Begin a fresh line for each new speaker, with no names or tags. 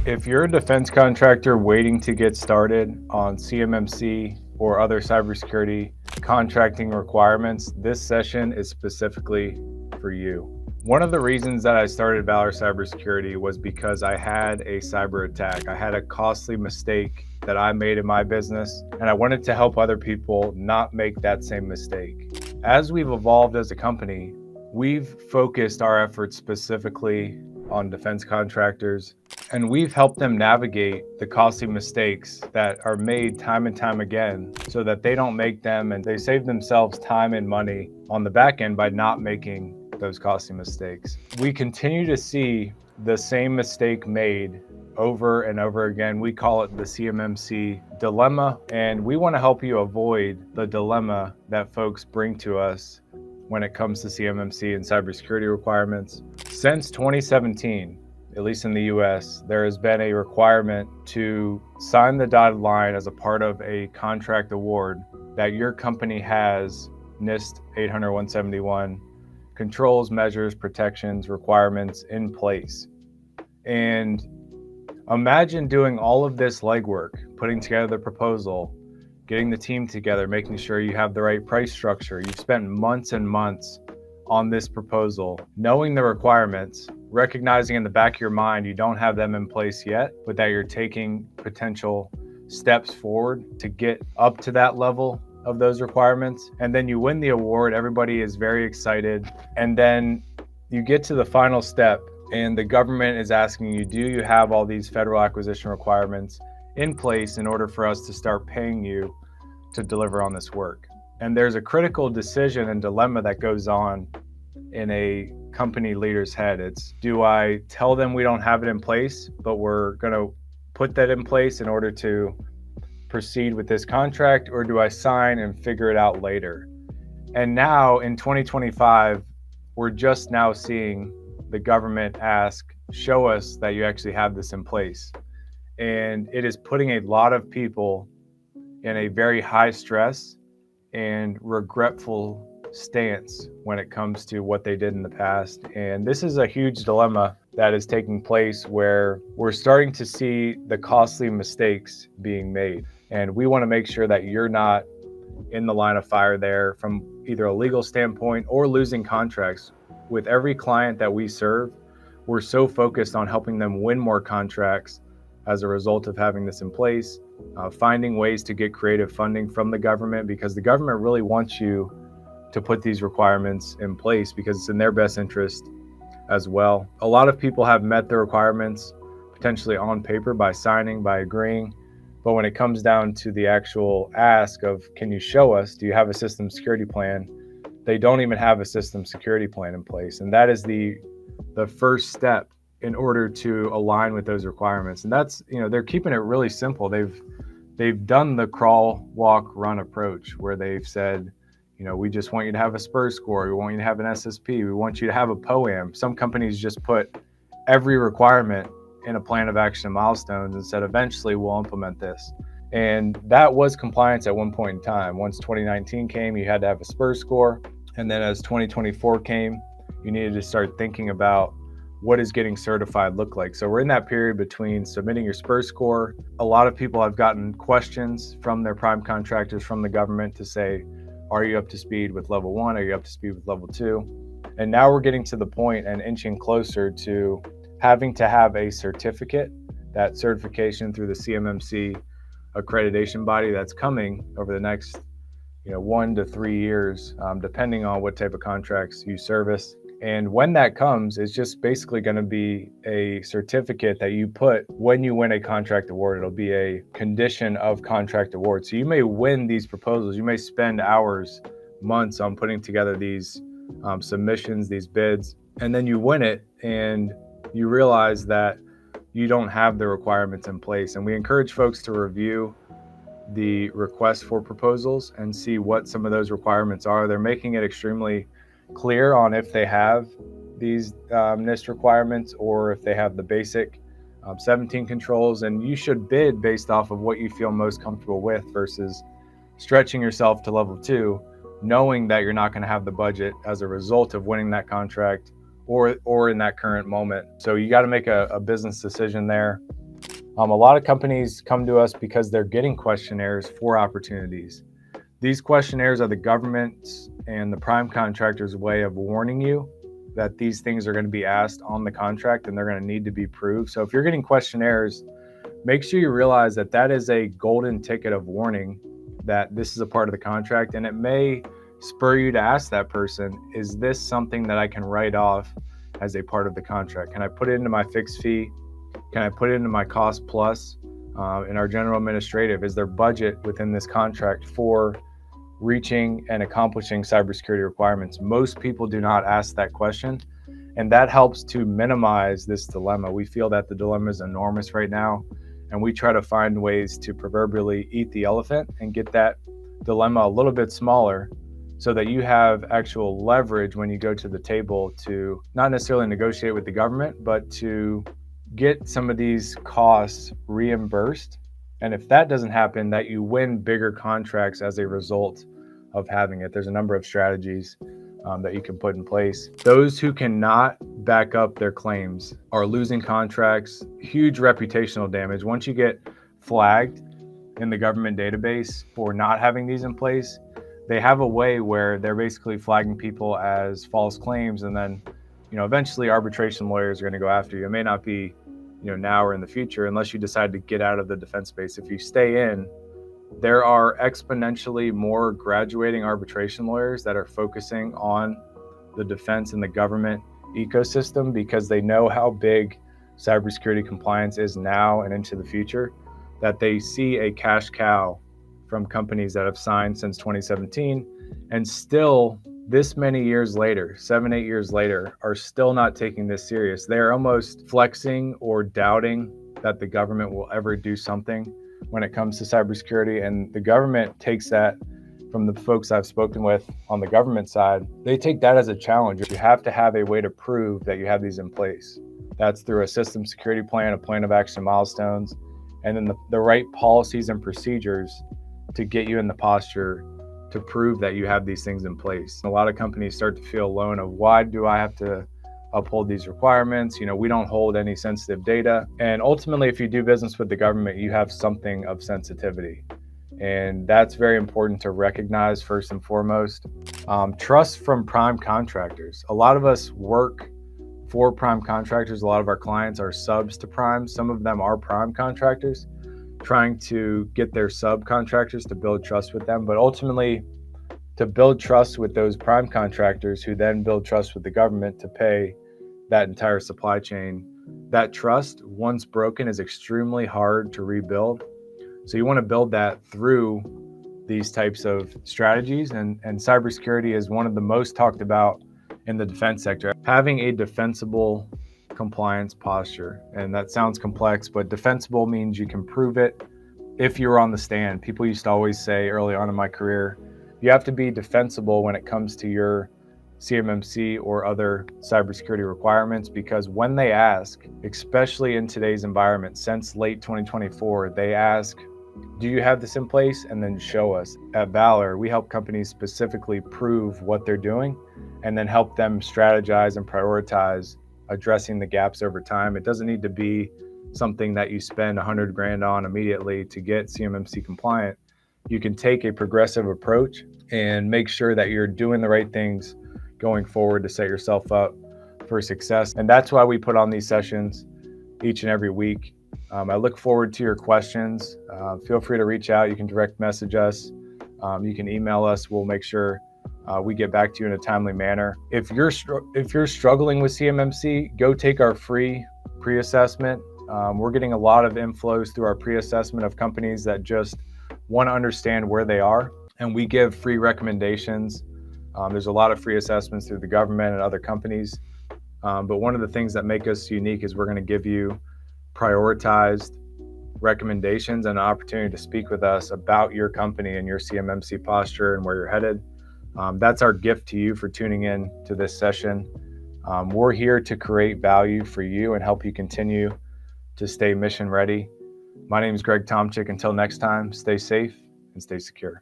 If you're a defense contractor waiting to get started on CMMC or other cybersecurity contracting requirements, this session is specifically for you. One of the reasons that I started Valor Cybersecurity was because I had a cyber attack. I had a costly mistake that I made in my business, and I wanted to help other people not make that same mistake. As we've evolved as a company, we've focused our efforts specifically on defense contractors, and we've helped them navigate the costly mistakes that are made time and time again so that they don't make them, and they save themselves time and money on the back end by not making those costly mistakes. We continue to see the same mistake made over and over again. We call it the CMMC dilemma, and we want to help you avoid the dilemma that folks bring to us when it comes to CMMC and cybersecurity requirements. Since 2017, at least in the US, there has been a requirement to sign the dotted line as a part of a contract award that your company has NIST 800-171 controls, measures, protections, requirements in place. And imagine doing all of this legwork, putting together the proposal, getting the team together, making sure you have the right price structure. You've spent months and months on this proposal, knowing the requirements, recognizing in the back of your mind you don't have them in place yet, but that you're taking potential steps forward to get up to that level of those requirements. And then you win the award, everybody is very excited. And then you get to the final step and the government is asking you, do you have all these federal acquisition requirements in place in order for us to start paying you to deliver on this work? And there's a critical decision and dilemma that goes on in a company leader's head. It's, do I tell them we don't have it in place, but we're going to put that in place in order to proceed with this contract, or do I sign and figure it out later? And now in 2025, we're just now seeing the government ask, show us that you actually have this in place. And it is putting a lot of people in a very high stress and regretful stance when it comes to what they did in the past. And this is a huge dilemma that is taking place where we're starting to see the costly mistakes being made. And we want to make sure that you're not in the line of fire there from either a legal standpoint or losing contracts. With every client that we serve, we're so focused on helping them win more contracts as a result of having this in place, finding ways to get creative funding from the government, because the government really wants you to put these requirements in place because it's in their best interest as well. A lot of people have met the requirements potentially on paper by signing, by agreeing, but when it comes down to the actual ask of, can you show us, do you have a system security plan? They don't even have a system security plan in place. And that is the first step in order to align with those requirements. And that's, they're keeping it really simple. They've done the crawl, walk, run approach where they've said, we just want you to have a SPUR score. We want you to have an SSP. We want you to have a POAM. Some companies just put every requirement in a plan of action and milestones and said, eventually we'll implement this. And that was compliance at one point in time. Once 2019 came, you had to have a SPUR score. And then as 2024 came, you needed to start thinking about what does getting certified look like? So we're in that period between submitting your SPUR score. A lot of people have gotten questions from their prime contractors, from the government, to say, are you up to speed with level 1? Are you up to speed with level 2? And now we're getting to the point and inching closer to having to have a certificate, that certification through the CMMC accreditation body that's coming over the next 1 to 3 years, depending on what type of contracts you service. And when that comes, it's just basically going to be a certificate that you put when you win a contract award. It'll be a condition of contract award. So you may win these proposals. You may spend hours, months on putting together these submissions, these bids, and then you win it and you realize that you don't have the requirements in place. And we encourage folks to review the request for proposals and see what some of those requirements are. They're making it extremely clear on if they have these NIST requirements or if they have the basic 17 controls. And you should bid based off of what you feel most comfortable with versus stretching yourself to level 2, knowing that you're not going to have the budget as a result of winning that contract or in that current moment. So you got to make a business decision there. A lot of companies come to us because they're getting questionnaires for opportunities. These questionnaires are the government's and the prime contractor's way of warning you that these things are going to be asked on the contract and they're going to need to be proved. So if you're getting questionnaires, make sure you realize that that is a golden ticket of warning that this is a part of the contract, and it may spur you to ask that person, is this something that I can write off as a part of the contract? Can I put it into my fixed fee? Can I put it into my cost plus? In our general administrative, is there budget within this contract for reaching and accomplishing cybersecurity requirements? Most people do not ask that question, and that helps to minimize this dilemma. We feel that the dilemma is enormous right now, and we try to find ways to proverbially eat the elephant and get that dilemma a little bit smaller so that you have actual leverage when you go to the table to not necessarily negotiate with the government, but to get some of these costs reimbursed. And if that doesn't happen, that you win bigger contracts as a result of having it. There's a number of strategies that you can put in place. Those who cannot back up their claims are losing contracts, huge reputational damage. Once you get flagged in the government database for not having these in place, they have a way where they're basically flagging people as false claims, and then eventually arbitration lawyers are going to go after you. It may not be now or in the future, unless you decide to get out of the defense space. If you stay in, there are exponentially more graduating arbitration lawyers that are focusing on the defense and the government ecosystem because they know how big cybersecurity compliance is now and into the future, that they see a cash cow from companies that have signed since 2017 and still this many years later, 7-8 years later, are still not taking this serious. They're almost flexing or doubting that the government will ever do something when it comes to cybersecurity. And the government takes that, from the folks I've spoken with on the government side, they take that as a challenge. You have to have a way to prove that you have these in place. That's through a system security plan, a plan of action milestones, and then the right policies and procedures to get you in the posture to prove that you have these things in place. A lot of companies start to feel alone of, why do I have to uphold these requirements? We don't hold any sensitive data. And ultimately, if you do business with the government, you have something of sensitivity. And that's very important to recognize first and foremost. Trust from prime contractors. A lot of us work for prime contractors. A lot of our clients are subs to prime. Some of them are prime contractors, trying to get their subcontractors to build trust with them. But ultimately, to build trust with those prime contractors who then build trust with the government to pay that entire supply chain, that trust, once broken, is extremely hard to rebuild. So you want to build that through these types of strategies. And cybersecurity is one of the most talked about in the defense sector. Having a defensible compliance posture. And that sounds complex, but defensible means you can prove it if you're on the stand. People used to always say early on in my career, you have to be defensible when it comes to your CMMC or other cybersecurity requirements, because when they ask, especially in today's environment, since late 2024, they ask, do you have this in place? And then show us. At Valor, we help companies specifically prove what they're doing and then help them strategize and prioritize addressing the gaps over time. It doesn't need to be something that you spend $100,000 on immediately to get CMMC compliant. You can take a progressive approach and make sure that you're doing the right things going forward to set yourself up for success. And that's why we put on these sessions each and every week. I look forward to your questions. Feel free to reach out. You can direct message us. You can email us. We'll make sure we get back to you in a timely manner. If you're struggling with CMMC, go take our free pre-assessment. We're getting a lot of inflows through our pre-assessment of companies that just want to understand where they are, and we give free recommendations. There's a lot of free assessments through the government and other companies, but one of the things that make us unique is we're going to give you prioritized recommendations and an opportunity to speak with us about your company and your CMMC posture and where you're headed. That's our gift to you for tuning in to this session. We're here to create value for you and help you continue to stay mission ready. My name is Greg Tomczyk. Until next time, stay safe and stay secure.